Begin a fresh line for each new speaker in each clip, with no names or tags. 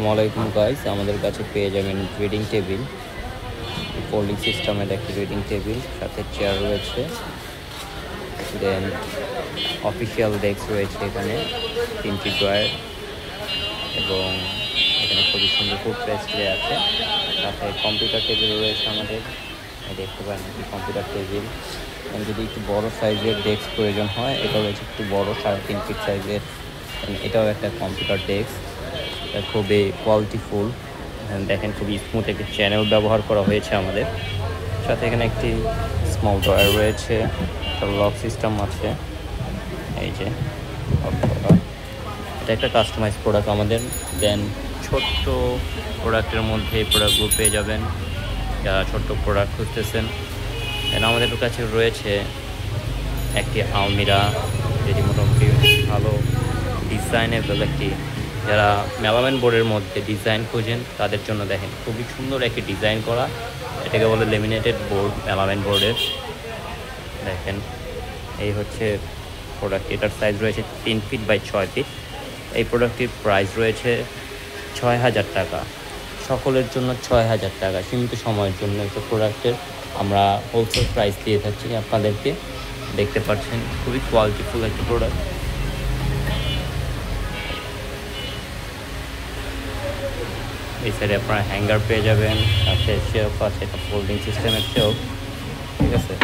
আসসালামু আলাইকুম গাইস, আমাদের কাছে পেয়ে যাবেন রিডিং টেবিল, ফোল্ডিং সিস্টেমের একটি রিডিং টেবিল, সাথে চেয়ার রয়েছে, দেন অফিসিয়াল ডেস্ক রয়েছে, এখানে 3টি ড্রয়ার এবং এখানে খুবই সুন্দর ফুটরেস্ট আছে, সাথে কম্পিউটার টেবিল রয়েছে আমাদের। দেখতে পারেন একটি কম্পিউটার টেবিল। যদি একটু বড় সাইজের ডেস্ক প্রয়োজন হয়, এটা রয়েছে একটু বড় 3.5 ফিট সাইজের। এটাও একটা কম্পিউটার ডেস্ক, খুবই কোয়ালিটিফুল। দেখেন খুবই স্মুথ একটি চ্যানেল ব্যবহার করা হয়েছে আমাদের। সাথে এখানে একটি স্মল ড্রয়ার রয়েছে, লক সিস্টেম আছে। এই যে এটা একটা কাস্টমাইজ প্রোডাক্ট আমাদের। দেন ছোট্ট প্রোডাক্টের মধ্যে এই প্রোডাক্টগুলো পেয়ে যাবেন যারা ছোট্ট প্রোডাক্ট খুঁজতেছেন। দেন আমাদের কাছে রয়েছে একটি আলমিরা, যেটি মোটামুটি ভালো ডিজাইনেবল একটি, যারা মেলামেন বোর্ডের মধ্যে ডিজাইন খোঁজেন তাদের জন্য দেখেন খুবই সুন্দর একটি ডিজাইন করা। এটাকে বলে লেমিনেটেড বোর্ড, মেলামেন বোর্ডের। দেখেন এই হচ্ছে প্রোডাক্ট। এটার সাইজ রয়েছে 3 ফিট বাই 6 ফিট। এই প্রোডাক্টটির প্রাইস রয়েছে 6,000 টাকা, সকলের জন্য 6,000 টাকা। সীমিত সময়ের জন্য এই প্রোডাক্টের আমরা হোলসেল প্রাইস দিয়ে থাকছি আপনাদেরকে। দেখতে পাচ্ছেন খুবই কোয়ালিটিফুল একটি প্রোডাক্ট। এই সাইডে আপনারা হ্যাঙ্গার পেয়ে যাবেন, সাথে শেলফ আছে, একটা ফোল্ডিং সিস্টেমের শেলফ, ঠিক আছে।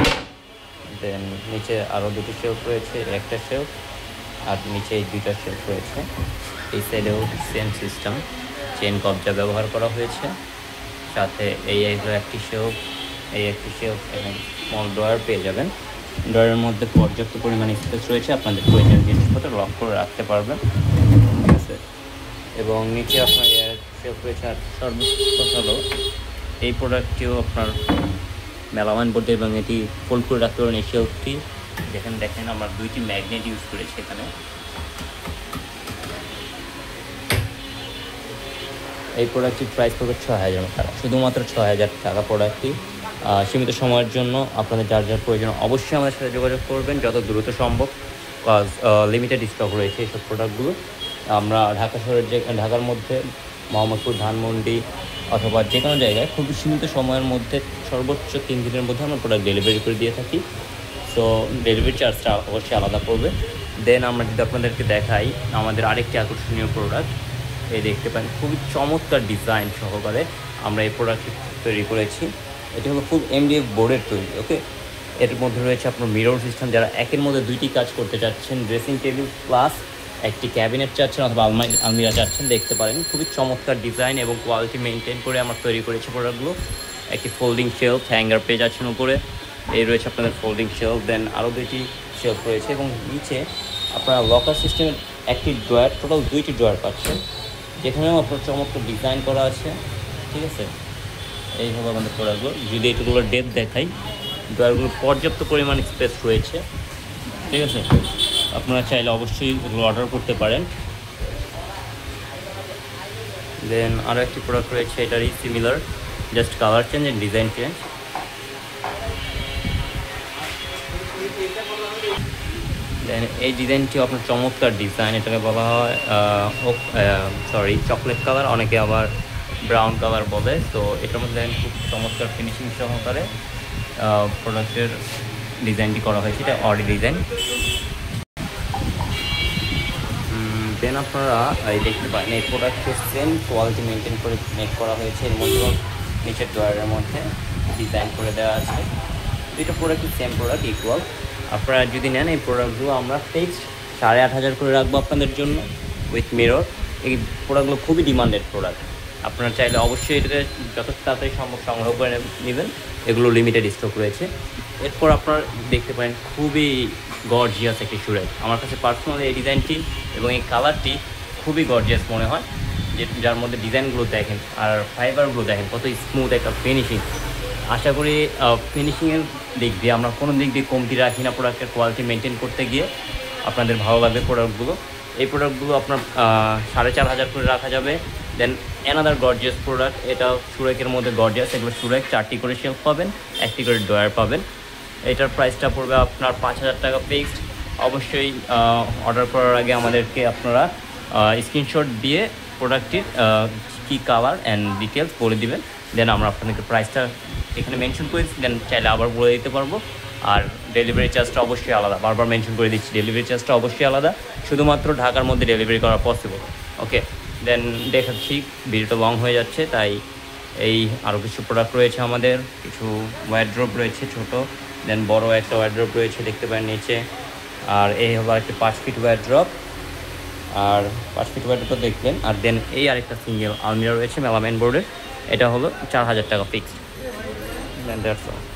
দেন নিচে আরও 2টি শেলফ রয়েছে, একটা শেলফ আর নিচে এই 2টা শেলফ রয়েছে। এই সাইডেও সেম সিস্টেম, চেন কবজা ব্যবহার করা হয়েছে। সাথে এই একটি শেলফ, এই একটি শেলফ এবং স্মল ড্রয়ার পেয়ে যাবেন। ড্রয়ারের মধ্যে পর্যাপ্ত পরিমাণে স্পেস রয়েছে, আপনাদের প্রয়োজনীয় জিনিসপত্র লক করে রাখতে পারবেন, ঠিক আছে। এবং নিচে আপনার শেলফ রয়েছে। আর সর্বোচ্চ হলো এই প্রোডাক্টটিও আপনার মেলামাইন বোর্ডে এবং এটি ফোল্ড করে রাখতে পারেন। এই শেলফটি দেখেন আমরা 2টি ম্যাগনেট ইউজ করেছি এখানে। এই প্রোডাক্টটির প্রাইস পড়বে 6,000 টাকা, শুধুমাত্র 6,000 টাকা প্রোডাক্টটি। সীমিত সময়ের জন্য আপনাদের যার যার প্রয়োজন অবশ্যই আমাদের সাথে যোগাযোগ করবেন যত দ্রুত সম্ভব, কজ লিমিটেড স্টক রয়েছে এইসব প্রোডাক্টগুলো। আমরা ঢাকার মধ্যে মোহাম্মদপুর, ধানমন্ডি অথবা যে কোনো জায়গায় খুবই সীমিত সময়ের মধ্যে, সর্বোচ্চ 3 দিনের মধ্যে আমরা প্রোডাক্ট ডেলিভারি করে দিয়ে থাকি। সো ডেলিভারি চার্জটা অবশ্যই আলাদা পড়বে। দেন আমরা যদি আপনাদেরকে দেখাই আমাদের আরেকটি আকর্ষণীয় প্রোডাক্ট, এই দেখতে পান খুবই চমৎকার ডিজাইন সহকারে আমরা এই প্রোডাক্টটি তৈরি করেছি। এটি হলো ফুল MDF বোর্ডের তৈরি, ওকে। এর মধ্যে রয়েছে আপনার মিরর সিস্টেম, যারা একের মধ্যে 2টি কাজ করতে চাচ্ছেন, ড্রেসিং টেবিল প্লাস একটি ক্যাবিনেট চাচ্ছেন অথবা আলমিরা চাচ্ছেন, দেখতে পারেন খুবই চমৎকার ডিজাইন এবং কোয়ালিটি মেনটেন করে আমরা তৈরি করেছি প্রোডাক্টগুলো। একটি ফোল্ডিং শেলফ, হ্যাঙ্গার পেয়ে যাচ্ছেন উপরে, এই রয়েছে আপনাদের ফোল্ডিং শেলফ। দেন আরও 2টি শেলফ রয়েছে এবং নিচে আপনারা লকার সিস্টেমের একটি ড্রয়ার, টোটাল 2টি ড্রয়ার পাচ্ছেন, যেখানেও আপনার চমৎকার ডিজাইন করা আছে, ঠিক আছে। এইভাবে আমাদের প্রোডাক্টগুলো, যদি এগুলোর ডেপথ দেখাই, ড্রয়ারগুলো পর্যাপ্ত পরিমাণ স্পেস রয়েছে, ঠিক আছে। আপনারা চাইলে অবশ্যই এগুলো অর্ডার করতে পারেন। দেন আরও একটি প্রোডাক্ট রয়েছে, এটারই similar, just colour change and design change. Then এই ডিজাইনটি আপনার চমৎকার ডিজাইন, এটাকে বলা হয় চকলেট কালার, অনেকে আবার ব্রাউন কালার বলে। তো এটার মধ্যে দেখেন খুব চমৎকার ফিনিশিং সহকারে প্রোডাক্টের ডিজাইনটি করা হয়েছে, এটা অডি ডিজাইন। দেন আপনারা এই দেখতে পারেন এই প্রোডাক্টের সেম কোয়ালিটি মেনটেন করে মেক করা হয়েছে। এর মধ্যে নিচের ড্রয়ারের মধ্যে ডিজাইন করে দেওয়া আছে। দুইটা প্রোডাক্টই সেম প্রোডাক্ট, ইকুয়াল। আপনারা যদি নেন এই প্রোডাক্টগুলো আমরা ফিক্সড 8,500 করে রাখবো আপনাদের জন্য উইথ মিরর। এই প্রোডাক্টগুলো খুবই ডিমান্ডেড প্রোডাক্ট, আপনারা চাইলে অবশ্যই এটাকে যত তাড়াতাড়ি সম্ভব সংগ্রহ করে নেবেন। এগুলো লিমিটেড স্টক রয়েছে। এরপর আপনারা দেখতে পারেন খুবই গর্জিয়াস একটি সুরেক। আমার কাছে পার্সোনালি এই ডিজাইনটি এবং এই কালারটি খুবই গর্জিয়াস মনে হয়, যার মধ্যে ডিজাইনগুলো দেখেন আর ফাইবারগুলো দেখেন কত স্মুথ একটা ফিনিশিং। আশা করি ফিনিশিংয়ের দিক দিয়ে আমরা কোনো দিক দিয়ে কমতি রাখি না, প্রোডাক্টের কোয়ালিটি মেনটেন করতে গিয়ে আপনাদের ভালো লাগবে প্রোডাক্টগুলো। এই প্রোডাক্টগুলো আপনার 4,500 করে রাখা যাবে। দেন অ্যানাদার গর্জিয়াস প্রোডাক্ট, এটা সুরেকের মধ্যে গর্জিয়াস, এগুলো সুরেক 4টি করে শেলফ পাবেন, 1টি করে ড্রয়ার পাবেন। এটার প্রাইসটা পড়বে আপনার 5,000 টাকা ফিক্সড। অবশ্যই অর্ডার করার আগে আমাদেরকে আপনারা স্ক্রিনশট দিয়ে প্রোডাক্টটির কী কালার অ্যান্ড ডিটেলস বলে দিবেন, দেন আমরা আপনাদেরকে প্রাইসটা এখানে মেনশন করে দিচ্ছি, দেন চাইলে আবার বলে দিতে পারবো। আর ডেলিভারি চার্জটা অবশ্যই আলাদা, বারবার মেনশন করে দিচ্ছি, ডেলিভারি চার্জটা অবশ্যই আলাদা, শুধুমাত্র ঢাকার মধ্যে ডেলিভারি করা পসিবল। ওকে, দেন দেখাচ্ছি, ভিডিওটা লং হয়ে যাচ্ছে, তাই এই আরও কিছু প্রোডাক্ট রয়েছে আমাদের, কিছু ওয়ারড্রপ রয়েছে ছোট, দেন বড় একটা ওয়ারড্রপ রয়েছে দেখতে পারেন নিচে, আর এই হলো একটা 5 ফিট ওয়ারড্রপ, আর 5 ফিট ওয়ারড্রপটা দেখলেন। আর দেন এই আরেকটা সিঙ্গেল আলমিরা রয়েছে মেলামাইন বোর্ডের, এটা হলো 4000 টাকা ফিক্সড। Then that's all.